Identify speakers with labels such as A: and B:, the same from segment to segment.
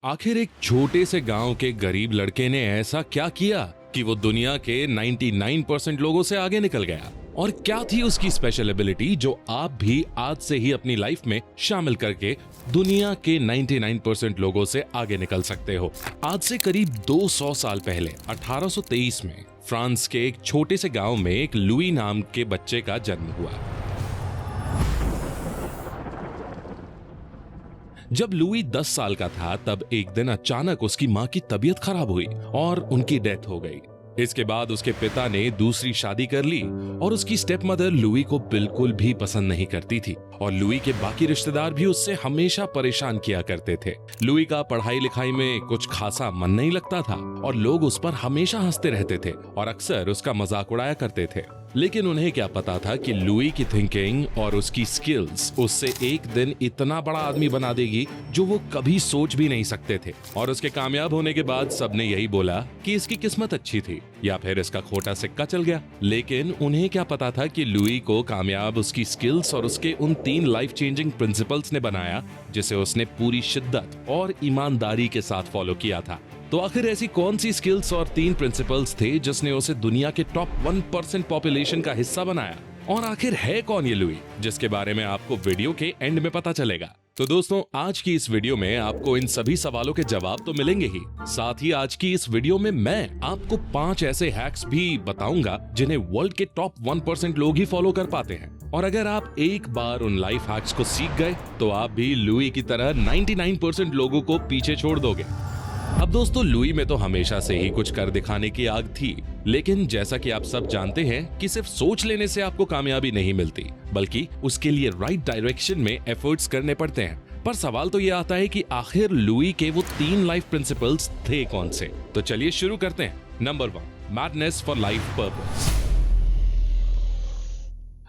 A: आखिर एक छोटे से गांव के गरीब लड़के ने ऐसा क्या किया कि वो दुनिया के 99% लोगों से आगे निकल गया। और क्या थी उसकी स्पेशल एबिलिटी जो आप भी आज से ही अपनी लाइफ में शामिल करके दुनिया के 99% लोगों से आगे निकल सकते हो। आज से करीब 200 साल पहले 1823 में फ्रांस के एक छोटे से गांव में एक लुई नाम के बच्चे का जन्म हुआ। जब लुई 10 साल का था तब एक दिन अचानक उसकी मां की तबीयत खराब हुई और उनकी डेथ हो गई। इसके बाद उसके पिता ने दूसरी शादी कर ली और उसकी स्टेप मदर लुई को बिल्कुल भी पसंद नहीं करती थी और लुई के बाकी रिश्तेदार भी उससे हमेशा परेशान किया करते थे। लुई का पढ़ाई लिखाई में कुछ खासा मन नहीं लगता था और लोग उस पर हमेशा हंसते रहते थे और अक्सर उसका मजाक उड़ाया करते थे। लेकिन उन्हें क्या पता था कि लुई की थिंकिंग और उसकी स्किल्स उससे एक दिन इतना बड़ा आदमी बना देगी जो वो कभी सोच भी नहीं सकते थे। और उसके कामयाब होने के बाद सबने यही बोला कि इसकी किस्मत अच्छी थी या फिर इसका खोटा सिक्का चल गया। लेकिन उन्हें क्या पता था कि लुई को कामयाब उसकी स्किल्स और उसके उन 3 लाइफ चेंजिंग प्रिंसिपल्स ने बनाया जिसे उसने पूरी शिद्दत और ईमानदारी के साथ फॉलो किया था। तो आखिर ऐसी कौन सी स्किल्स और 3 प्रिंसिपल्स थे जिसने उसे दुनिया के टॉप 1% पॉपुलेशन का हिस्सा बनाया? और आखिर है कौन ये लुई, जिसके बारे में आपको वीडियो के एंड में पता चलेगा। तो दोस्तों, आज की इस वीडियो में आपको इन सभी सवालों के जवाब तो मिलेंगे ही, साथ ही आज की इस वीडियो में मैं आपको 5 ऐसे हैक्स भी बताऊंगा जिन्हें वर्ल्ड के टॉप 1% लोग ही फॉलो कर पाते हैं। और अगर आप एक बार उन लाइफ हैक्स को सीख गए तो आप भी लुई की तरह 99% लोगों को पीछे छोड़ दोगे। अब दोस्तों, लुई में तो हमेशा से ही कुछ कर दिखाने की आग थी, लेकिन जैसा कि आप सब जानते हैं कि सिर्फ सोच लेने से आपको कामयाबी नहीं मिलती, बल्कि उसके लिए राइट डायरेक्शन में एफर्ट्स करने पड़ते हैं। पर सवाल तो ये आता है कि आखिर लुई के वो 3 लाइफ प्रिंसिपल्स थे कौन से? तो चलिए शुरू करते हैं। Number 1, madness for life purpose.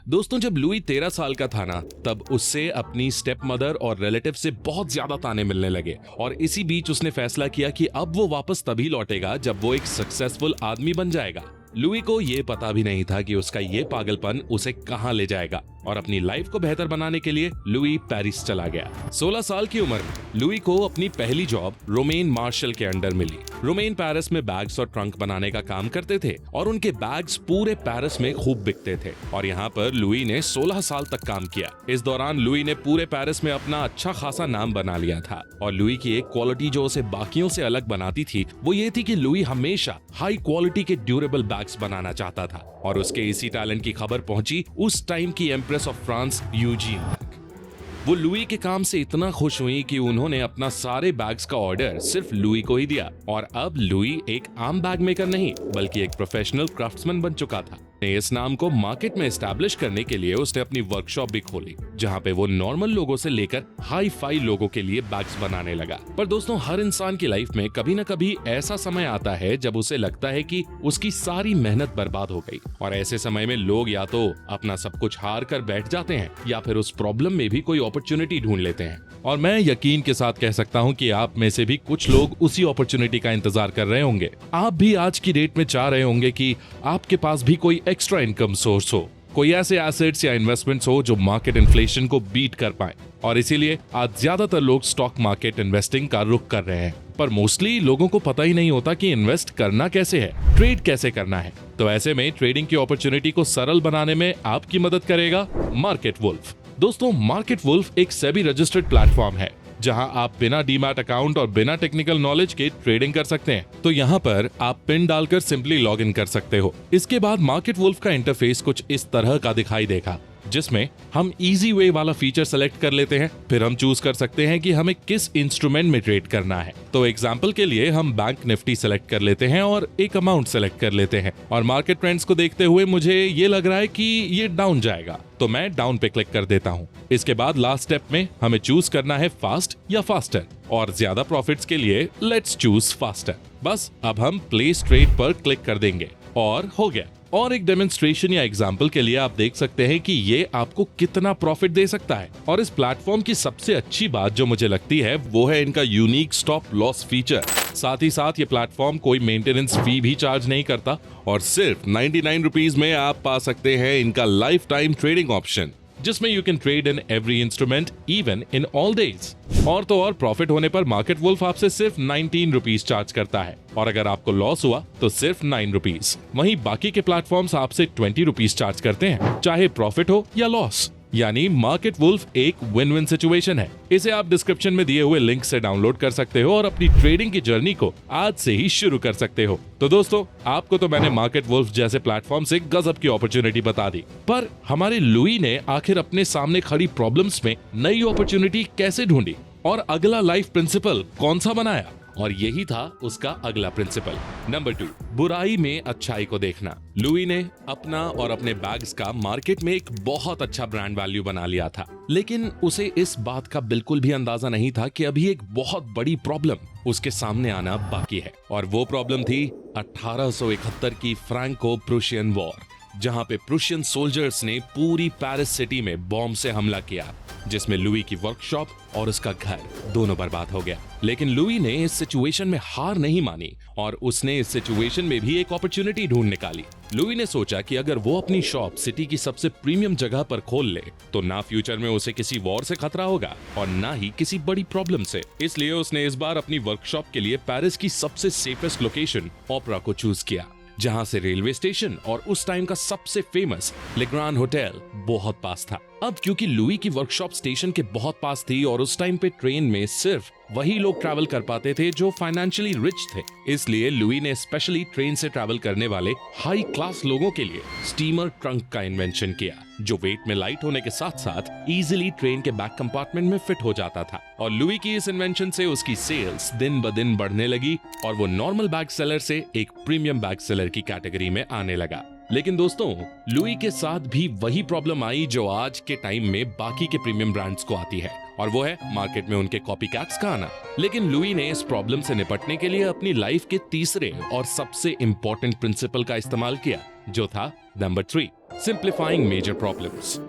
A: दोस्तों, जब लुई 13 साल का था ना, तब उससे अपनी स्टेप मदर और रिलेटिव से बहुत ज्यादा ताने मिलने लगे और इसी बीच उसने फैसला किया कि अब वो वापस तभी लौटेगा जब वो एक सक्सेसफुल आदमी बन जाएगा। लुई को ये पता भी नहीं था कि उसका ये पागलपन उसे कहां ले जाएगा और अपनी लाइफ को बेहतर बनाने के लिए लुई पेरिस चला गया। 16 साल की उम्र में लुई को अपनी पहली जॉब रोमेन मार्शल के अंडर मिली। रोमेन पेरिस में बैग्स और ट्रंक बनाने का काम करते थे और उनके बैग्स पूरे पेरिस में खूब बिकते थे और यहाँ पर लुई ने 16 साल तक काम किया। इस दौरान लुई ने पूरे पेरिस में अपना अच्छा खासा नाम बना लिया था और लुई की एक क्वालिटी जो उसे बाकियों से अलग बनाती थी वो ये थी कि लुई हमेशा हाई क्वालिटी के ड्यूरेबल बैग्स बनाना चाहता था। और उसके इसी टैलेंट की खबर पहुंची उस टाइम की एम्प्रेस ऑफ फ्रांस यूजीन तक। वो लुई के काम से इतना खुश हुई कि उन्होंने अपना सारे बैग्स का ऑर्डर सिर्फ लुई को ही दिया और अब लुई एक आम बैग मेकर नहीं बल्कि एक प्रोफेशनल क्राफ्ट्समैन बन चुका था। इस नाम को मार्केट में एस्टैब्लिश करने के लिए उसने अपनी वर्कशॉप भी खोली जहां पे वो नॉर्मल लोगों से लेकर हाई फाई लोगों के लिए बैग्स बनाने लगा। पर दोस्तों, हर इंसान की लाइफ में कभी न कभी ऐसा समय आता है जब उसे लगता है कि उसकी सारी मेहनत बर्बाद हो गई और ऐसे समय में लोग या तो अपना सब कुछ हार कर बैठ जाते हैं या फिर उस प्रॉब्लम में भी कोई अपॉर्चुनिटी ढूंढ लेते हैं। और मैं यकीन के साथ कह सकता हूं कि आप में से भी कुछ लोग उसी अपॉर्चुनिटी का इंतजार कर रहे होंगे। आप भी आज की डेट में चाह रहे होंगे कि आपके पास भी कोई एक्स्ट्रा इनकम सोर्स हो, कोई ऐसे एसेट्स या इन्वेस्टमेंट्स हो जो मार्केट इन्फ्लेशन को बीट कर पाए। और इसीलिए आज ज्यादातर लोग स्टॉक मार्केट इन्वेस्टिंग का रुख कर रहे हैं। पर मोस्टली लोगों को पता ही नहीं होता कि इन्वेस्ट करना कैसे है, ट्रेड कैसे करना है। तो ऐसे में ट्रेडिंग की अपॉर्चुनिटी को सरल बनाने में आपकी मदद करेगा मार्केट वुल्फ। दोस्तों, मार्केट वुल्फ एक सेबी रजिस्टर्ड प्लेटफॉर्म है जहां आप बिना डीमैट अकाउंट और बिना टेक्निकल नॉलेज के ट्रेडिंग कर सकते हैं। तो यहां पर आप पिन डालकर सिंपली लॉग इन कर सकते हो। इसके बाद मार्केट वुल्फ का इंटरफेस कुछ इस तरह का दिखाई देगा, जिसमें हम इजी वे वाला फीचर सेलेक्ट कर लेते हैं। फिर हम चूज कर सकते हैं कि हमें किस इंस्ट्रूमेंट में ट्रेड करना है। तो एग्जांपल के लिए हम बैंक निफ्टी सेलेक्ट कर लेते हैं और एक अमाउंट सेलेक्ट कर लेते हैं और मार्केट ट्रेंड्स को देखते हुए मुझे ये लग रहा है कि ये डाउन जाएगा, तो मैं डाउन पे क्लिक कर देता हूँ। इसके बाद लास्ट स्टेप में हमें चूज करना है फास्ट या फास्टर और ज्यादा प्रॉफिट्स के लिए लेट्स चूज फास्टर। बस अब हम प्लेस ट्रेड पर क्लिक कर देंगे और हो गया। और एक डेमोन्स्ट्रेशन या एग्जांपल के लिए आप देख सकते हैं कि ये आपको कितना प्रॉफिट दे सकता है। और इस प्लेटफॉर्म की सबसे अच्छी बात जो मुझे लगती है वो है इनका यूनिक स्टॉप लॉस फीचर। साथ ही साथ ये प्लेटफॉर्म कोई मेंटेनेंस फी भी चार्ज नहीं करता और सिर्फ 99 रुपीज में आप पा सकते हैं इनका लाइफ टाइम ट्रेडिंग ऑप्शन। जिसमें you can trade in every instrument even in all days. और तो और प्रॉफिट होने पर मार्केट वुल्फ आपसे सिर्फ 19 रुपीज चार्ज करता है, और अगर आपको लॉस हुआ तो सिर्फ 9 रुपीज। वहीं बाकी के प्लेटफॉर्म्स आपसे 20 रुपीज चार्ज करते हैं, चाहे प्रॉफिट हो या लॉस। यानी मार्केट वुल्फ एक विन विन सिचुएशन है। इसे आप डिस्क्रिप्शन में दिए हुए लिंक से डाउनलोड कर सकते हो और अपनी ट्रेडिंग की जर्नी को आज से ही शुरू कर सकते हो। तो दोस्तों, आपको तो मैंने मार्केट वुल्फ जैसे प्लेटफॉर्म से गजब की अपॉर्चुनिटी बता दी, पर हमारे लुई ने आखिर अपने सामने खड़ी प्रॉब्लम्स में नई अपॉर्चुनिटी कैसे ढूंढी और अगला लाइफ प्रिंसिपल कौन सा बनाया? और यही था उसका अगला प्रिंसिपल। नंबर 2, बुराई में अच्छाई को देखना। लुई ने अपना और अपने बैग्स का मार्केट में एक बहुत अच्छा ब्रांड वैल्यू बना लिया था, लेकिन उसे इस बात का बिल्कुल भी अंदाजा नहीं था कि अभी एक बहुत बड़ी प्रॉब्लम उसके सामने आना बाकी है। और वो प्रॉब्लम थी 1871 की फ्रैंको प्रूशियन वॉर, जहां पे प्रूशियन सोल्जर्स ने पूरी पेरिस सिटी में बॉम्ब से हमला किया, जिसमें लुई की वर्कशॉप और उसका घर दोनों बर्बाद हो गया। लेकिन लुई ने इस सिचुएशन में हार नहीं मानी और उसने इस सिचुएशन में भी एक अपॉर्चुनिटी ढूंढ निकाली। लुई ने सोचा कि अगर वो अपनी शॉप सिटी की सबसे प्रीमियम जगह पर खोल ले तो ना फ्यूचर में उसे किसी वॉर से खतरा होगा और ना ही किसी बड़ी प्रॉब्लम से। इसलिए उसने इस बार अपनी वर्कशॉप के लिए पेरिस की सबसे सेफेस्ट लोकेशन ओपेरा को चूज किया, जहां से रेलवे स्टेशन और उस टाइम का सबसे फेमस ले ग्रैंड होटल बहुत पास था। अब क्योंकि लुई की वर्कशॉप स्टेशन के बहुत पास थी और उस टाइम पे ट्रेन में सिर्फ वही लोग ट्रैवल कर पाते थे जो फाइनेंशियली रिच थे, इसलिए लुई ने स्पेशली ट्रेन से ट्रैवल करने वाले हाई क्लास लोगों के लिए स्टीमर ट्रंक का इन्वेंशन किया, जो वेट में लाइट होने के साथ साथ इजीली ट्रेन के बैक कंपार्टमेंट में फिट हो जाता था। और लुई की इस इन्वेंशन से उसकी सेल्स दिन ब दिन बढ़ने लगी और वो नॉर्मल बैग सेलर से एक प्रीमियम बैग सेलर की कैटेगरी में आने लगा। लेकिन दोस्तों, लुई के साथ भी वही प्रॉब्लम आई जो आज के टाइम में बाकी के प्रीमियम ब्रांड्स को आती है, और वो है मार्केट में उनके कॉपीकैट्स का आना। लेकिन लुई ने इस प्रॉब्लम से निपटने के लिए अपनी लाइफ के तीसरे और सबसे इंपॉर्टेंट प्रिंसिपल का इस्तेमाल किया, जो था नंबर 3, सिंप्लीफाइंग मेजर प्रॉब्लम्स।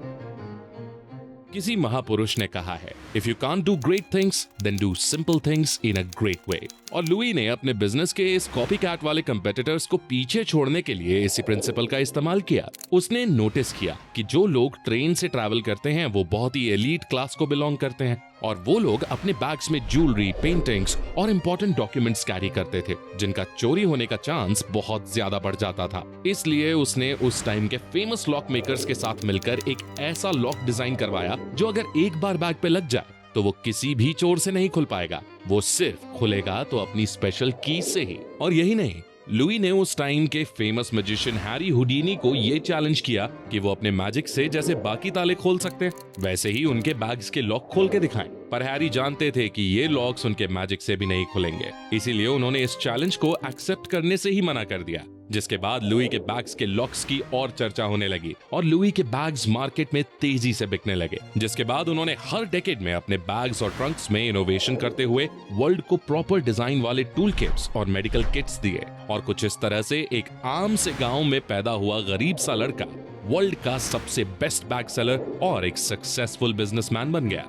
A: किसी महापुरुष ने कहा है, if you can't do great things then do simple things in a great way. और लुई ने अपने बिजनेस के इस कॉपीकैट वाले कंपेटिटर्स को पीछे छोड़ने के लिए इसी प्रिंसिपल का इस्तेमाल किया। उसने नोटिस किया कि जो लोग ट्रेन से ट्रैवल करते हैं वो बहुत ही एलीट क्लास को बिलोंग करते हैं, और वो लोग अपने बैग्स में ज्वेलरी, पेंटिंग्स और इंपॉर्टेंट डॉक्यूमेंट्स कैरी करते थे, जिनका चोरी होने का चांस बहुत ज्यादा बढ़ जाता था। इसलिए उसने उस टाइम के फेमस लॉक मेकर्स के साथ मिलकर एक ऐसा लॉक डिजाइन करवाया जो अगर एक बार बैग पे लग जाए तो वो किसी भी चोर से नहीं खुल पाएगा, वो सिर्फ खुलेगा तो अपनी स्पेशल की से ही। और यही नहीं, लुई ने उस टाइम के फेमस मैजिशियन हैरी हुडीनी को ये चैलेंज किया कि वो अपने मैजिक से जैसे बाकी ताले खोल सकते हैं, वैसे ही उनके बैग्स के लॉक खोल के दिखाएं। पर हैरी जानते थे कि ये लॉक्स उनके मैजिक से भी नहीं खुलेंगे, इसीलिए उन्होंने इस चैलेंज को एक्सेप्ट करने से ही मना कर दिया। जिसके बाद लुई के बैग्स के लॉक्स की और चर्चा होने लगी और लुई के बैग्स मार्केट में तेजी से बिकने लगे। जिसके बाद उन्होंने हर डेकेड में अपने बैग्स और ट्रंक्स में इनोवेशन करते हुए वर्ल्ड को प्रॉपर डिजाइन वाले टूल किट्स और मेडिकल किट्स दिए, और कुछ इस तरह से एक आम से गांव में पैदा हुआ गरीब सा लड़का वर्ल्ड का सबसे बेस्ट बैग सेलर और एक सक्सेसफुल बिजनेसमैन बन गया।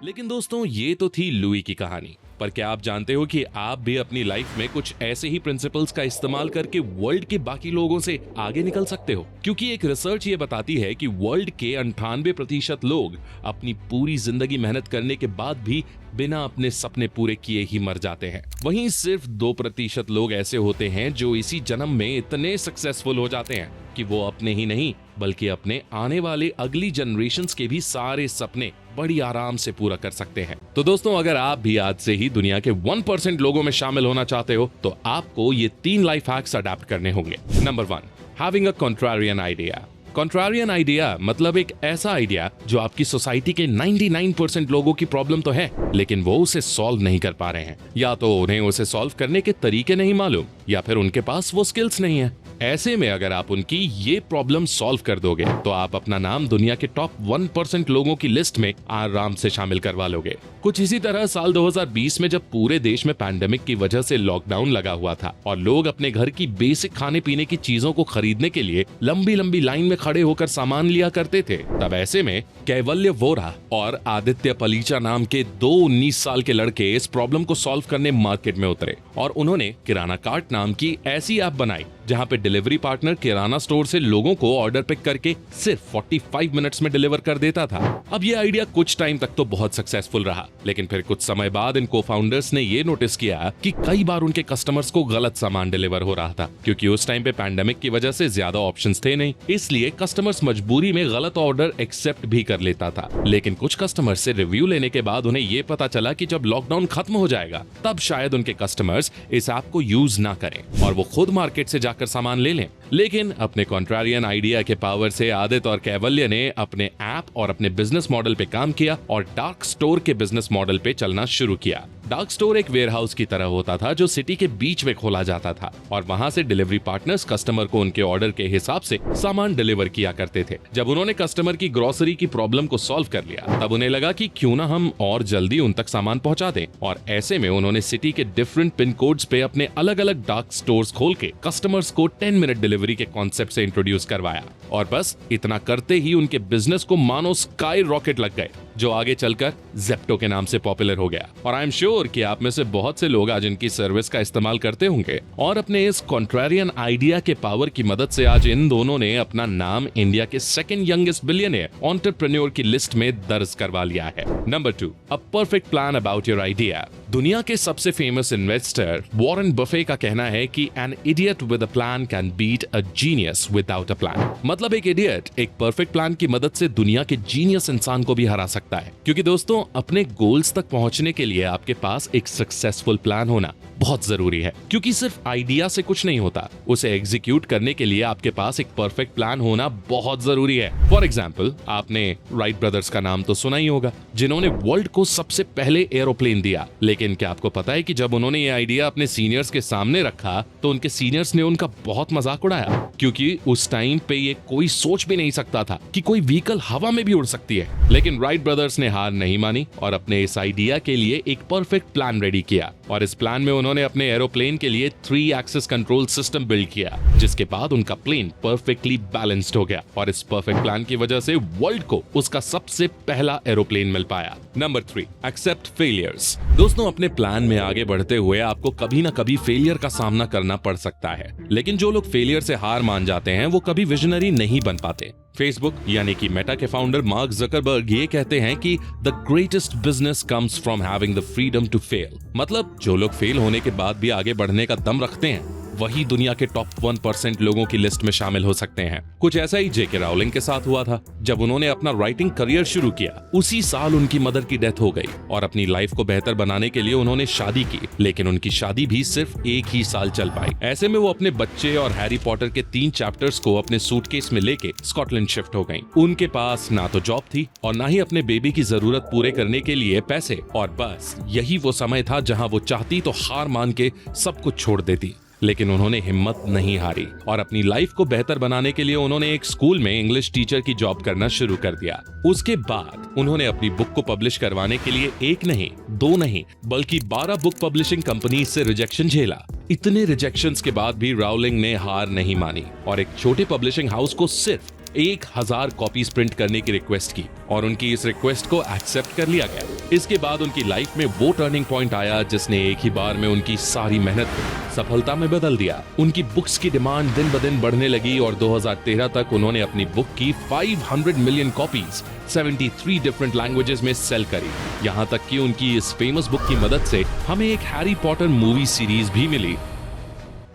A: लेकिन दोस्तों, ये तो थी लुई की कहानी, पर क्या आप जानते हो कि आप भी अपनी लाइफ में कुछ ऐसे ही प्रिंसिपल्स का इस्तेमाल करके वर्ल्ड के बाकी लोगों से आगे निकल सकते हो? क्योंकि एक रिसर्च ये बताती है कि वर्ल्ड के 98% लोग अपनी पूरी जिंदगी मेहनत करने के बाद भी बिना अपने सपने पूरे किए ही मर जाते हैं। वहीं सिर्फ 2% लोग ऐसे होते हैं जो इसी जन्म में इतने सक्सेसफुल हो जाते हैं कि वो अपने ही नहीं बल्कि अपने आने वाले अगली जनरेशंस के भी सारे सपने बड़ी आराम से पूरा कर सकते हैं। तो दोस्तों, अगर आप भी आज से ही दुनिया के 1% लोगों में शामिल होना चाहते हो तो आपको ये 3 लाइफ हैक्स अडॉप्ट करने होंगे। Number 1, having a contrarian idea. Contrarian idea मतलब एक ऐसा आइडिया जो आपकी सोसाइटी के 99% लोगों की प्रॉब्लम तो है, लेकिन वो उसे सॉल्व नहीं कर पा रहे हैं, या तो उन्हें उसे सॉल्व करने के तरीके नहीं मालूम, या फिर उनके पास वो स्किल्स नहीं है। ऐसे में अगर आप उनकी ये प्रॉब्लम सॉल्व कर दोगे तो आप अपना नाम दुनिया के टॉप 1% लोगों की लिस्ट में आराम से शामिल करवा लोगे। कुछ इसी तरह साल 2020 में जब पूरे देश में पैंडेमिक की वजह से लॉकडाउन लगा हुआ था और लोग अपने घर की बेसिक खाने पीने की चीजों को खरीदने के लिए लंबी लंबी लाइन में खड़े होकर सामान लिया करते थे, तब ऐसे में कैवल्य वोरा और आदित्य पलीचा नाम के 2 19 साल के लड़के इस प्रॉब्लम को सॉल्व करने मार्केट में उतरे और उन्होंने किराना कार्ट नाम की ऐसी ऐप बनाई जहां पे डिलीवरी पार्टनर किराना स्टोर से लोगों को ऑर्डर पिक करके सिर्फ 45 मिनट्स में डिलीवर कर देता था। अब ये आइडिया कुछ टाइम तक तो बहुत सक्सेसफुल रहा, लेकिन फिर कुछ समय बाद इन को-फाउंडर्स ने ये नोटिस किया कि कई बार उनके कस्टमर्स को गलत सामान डिलीवर हो रहा था, क्योंकि उस टाइम पे पैंडेमिक की वजह से ज्यादा ऑप्शंस थे नहीं, इसलिए कस्टमर्स मजबूरी में गलत ऑर्डर एक्सेप्ट भी कर लेता था। लेकिन कुछ कस्टमर्स से रिव्यू लेने के बाद उन्हें ये पता चला कि जब लॉकडाउन खत्म हो जाएगा तब शायद उनके कस्टमर्स इस ऐप को यूज ना करें और वो खुद मार्केट से जाकर सामान ले लें। लेकिन अपने कॉन्ट्रारियन आइडिया के पावर से आदित्य और कैवल्य ने अपने ऐप और अपने बिजनेस मॉडल पे काम किया और डार्क स्टोर के बिजनेस मॉडल पे चलना शुरू किया। डार्क स्टोर एक वेयरहाउस की तरह होता था जो सिटी के बीच में खोला जाता था और वहां से डिलीवरी पार्टनर्स कस्टमर को उनके ऑर्डर के हिसाब से सामान डिलीवर किया करते थे। जब उन्होंने कस्टमर की ग्रोसरी की प्रॉब्लम को सॉल्व कर लिया, तब उन्हें लगा कि क्यों ना हम और जल्दी उन तक सामान पहुंचा दें, और ऐसे में उन्होंने सिटी के डिफरेंट पिन कोड्स पे अपने अलग अलग डार्क स्टोर्स खोल के कस्टमर्स को 10 मिनट डिलीवरी के कॉन्सेप्ट से इंट्रोड्यूस करवाया। और बस इतना करते ही उनके बिजनेस को मानो स्काई रॉकेट लग गए, जो आगे चलकर ज़ेप्टो के नाम से पॉपुलर हो गया। और आई एम श्योर कि आप में से बहुत से लोग आज इनकी सर्विस का इस्तेमाल करते होंगे और अपने इस कॉन्ट्रारियन आइडिया के पावर की मदद से आज इन दोनों ने अपना नाम इंडिया के सेकंड यंगेस्ट बिलियनियर एंटरप्रेन्योर की लिस्ट में दर्ज करवा लिया है। Number 2, a perfect plan about your idea. दुनिया के सबसे फेमस इन्वेस्टर वॉरेन बफे का कहना है कि an idiot with a plan can beat a genius without a plan. मतलब एक इडियट एक परफेक्ट प्लान की मदद से दुनिया के जीनियस इंसान को भी हरा सकता है। क्योंकि दोस्तों, अपने गोल्स तक पहुंचने के लिए आपके पास एक सक्सेसफुल प्लान होना बहुत जरूरी है, क्योंकि सिर्फ आइडिया से कुछ नहीं होता, उसे एग्जीक्यूट करने के लिए आपके पास एक परफेक्ट प्लान होना बहुत जरूरी है। फॉर एग्जाम्पल, आपने राइट ब्रदर्स का नाम तो सुना ही होगा, जिन्होंने वर्ल्ड को सबसे पहले एरोप्लेन दिया। लेकिन क्या आपको पता है कि जब उन्होंने ये आइडिया अपने सीनियर्स के सामने रखा तो उनके सीनियर्स ने उनका बहुत मजाक उड़ाया, क्योंकि उस टाइम पे ये कोई सोच भी नहीं सकता था कि कोई व्हीकल हवा में भी उड़ सकती है। लेकिन राइट ब्रदर्स ने हार नहीं मानी और अपने इस आइडिया के लिए एक परफेक्ट प्लान रेडी किया, और इस प्लान में उन्होंने अपने एरोप्लेन के लिए 3 एक्सिस कंट्रोल सिस्टम बिल्ड किया, जिसके बाद उनका प्लेन परफेक्टली बैलेंस्ड हो गया। और इस परफेक्ट प्लान की वजह से वर्ल्ड को उसका सबसे पहला एरोप्लेन मिल पाया। Number 3, accept failures. दोस्तों, अपने प्लान में आगे बढ़ते हुए आपको कभी ना कभी फेलियर का सामना करना पड़ सकता है, लेकिन जो लोग फेलियर से हार मान जाते हैं वो कभी विजनरी नहीं बन पाते। फेसबुक यानी कि मेटा के फाउंडर मार्क जकरबर्ग ये कहते हैं कि the greatest business comes from having the freedom to fail. मतलब जो लोग फेल होने के बाद भी आगे बढ़ने का दम रखते हैं वही दुनिया के टॉप 1% लोगों की लिस्ट में शामिल हो सकते हैं। कुछ ऐसा ही जेके राउलिंग के साथ हुआ था। जब उन्होंने अपना राइटिंग करियर शुरू किया, उसी साल उनकी मदर की डेथ हो गई और अपनी लाइफ को बेहतर बनाने के लिए उन्होंने शादी की, लेकिन उनकी शादी भी सिर्फ 1 ही साल चल पाई। ऐसे में वो अपने बच्चे और हैरी पॉटर के 3 चैप्टर्स को अपने सूटकेस में लेके स्कॉटलैंड शिफ्ट हो गईं। उनके पास ना तो जॉब थी और ना ही अपने बेबी की जरूरत पूरे करने के लिए पैसे, और बस यही वो समय था जहां वो चाहती तो हार मान के सब कुछ छोड़ देती। लेकिन उन्होंने हिम्मत नहीं हारी और अपनी लाइफ को बेहतर बनाने के लिए उन्होंने एक स्कूल में इंग्लिश टीचर की जॉब करना शुरू कर दिया। उसके बाद उन्होंने अपनी बुक को पब्लिश करवाने के लिए 1 नहीं 2 नहीं बल्कि 12 बुक पब्लिशिंग कंपनी से रिजेक्शन झेला। इतने रिजेक्शंस के बाद भी राउलिंग ने हार नहीं मानी और एक छोटे पब्लिशिंग हाउस को सिर्फ 1000 कॉपीज प्रिंट करने की रिक्वेस्ट की और उनकी इस रिक्वेस्ट को एक्सेप्ट कर लिया गया। इसके बाद उनकी लाइफ में वो टर्निंग पॉइंट आया जिसने एक ही बार में उनकी सारी मेहनत को सफलता में बदल दिया। उनकी बुक्स की डिमांड दिन ब दिन बढ़ने लगी और 2013 तक उन्होंने अपनी बुक की 500 मिलियन कॉपीज 73 डिफरेंट लैंग्वेजेस में सेल करी। यहाँ तक कि उनकी इस फेमस बुक की मदद से हमें एक हैरी पॉटर मूवी सीरीज भी मिली।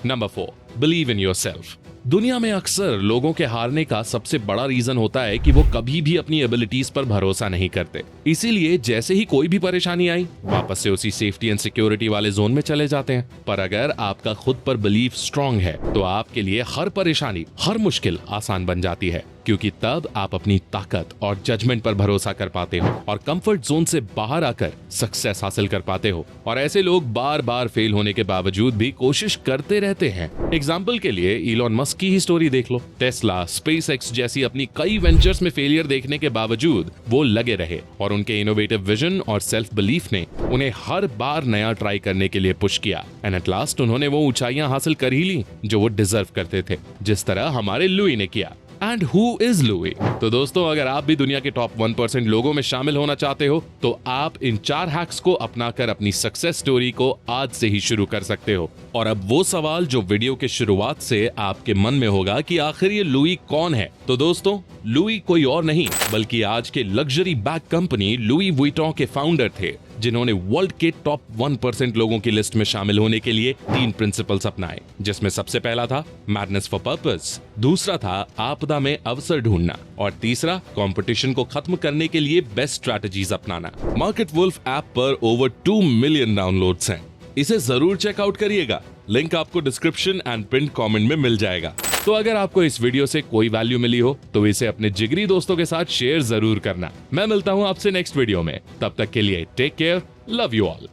A: Number 4, believe in yourself. दुनिया में अक्सर लोगों के हारने का सबसे बड़ा रीजन होता है कि वो कभी भी अपनी एबिलिटीज पर भरोसा नहीं करते। इसीलिए जैसे ही कोई भी परेशानी आई, वापस से उसी सेफ्टी एंड सिक्योरिटी वाले जोन में चले जाते हैं। पर अगर आपका खुद पर बिलीफ स्ट्रांग है तो आपके लिए हर परेशानी, हर मुश्किल आसान बन जाती है, क्योंकि तब आप अपनी ताकत और जजमेंट पर भरोसा कर पाते हो और कंफर्ट जोन से बाहर आकर सक्सेस हासिल कर पाते हो। और ऐसे लोग बार बार फेल होने के बावजूद भी कोशिश करते रहते हैं। एग्जाम्पल के लिए इलॉन मस्क की ही स्टोरी देख लो। टेस्ला, स्पेसएक्स जैसी अपनी कई वेंचर्स में फेलियर देखने के बावजूद वो लगे रहे और उनके इनोवेटिव विजन और सेल्फ बिलीफ ने उन्हें हर बार नया ट्राई करने के लिए पुश किया एंड एट लास्ट उन्होंने वो ऊंचाइयां हासिल कर ही ली जो वो डिजर्व करते थे, जिस तरह हमारे लुई ने किया। And who is Louis? तो दोस्तों, अगर आप भी दुनिया के टॉप 1% लोगों में शामिल होना चाहते हो तो आप इन 4 हैक्स को अपनाकर अपनी सक्सेस स्टोरी को आज से ही शुरू कर सकते हो। और अब वो सवाल जो वीडियो के शुरुआत से आपके मन में होगा कि आखिर ये लुई कौन है? तो दोस्तों, लुई कोई और नहीं बल्कि आज के luxury bag company Louis Vuitton के फाउंडर थे, जिन्होंने वर्ल्ड के टॉप 1% लोगों की लिस्ट में शामिल होने के लिए 3 प्रिंसिपल्स अपनाए, जिसमें सबसे पहला था मैडनेस फॉर पर्पस, दूसरा था आपदा में अवसर ढूंढना और तीसरा कंपटीशन को खत्म करने के लिए बेस्ट स्ट्रैटेजीज अपनाना। मार्केट वुल्फ ऐप पर ओवर 2 मिलियन डाउनलोड्स हैं। इसे जरूर चेकआउट करिएगा। लिंक आपको डिस्क्रिप्शन एंड पिन कमेंट में मिल जाएगा। तो अगर आपको इस वीडियो से कोई वैल्यू मिली हो तो इसे अपने जिगरी दोस्तों के साथ शेयर जरूर करना। मैं मिलता हूं आपसे नेक्स्ट वीडियो में। तब तक के लिए take care, love you all.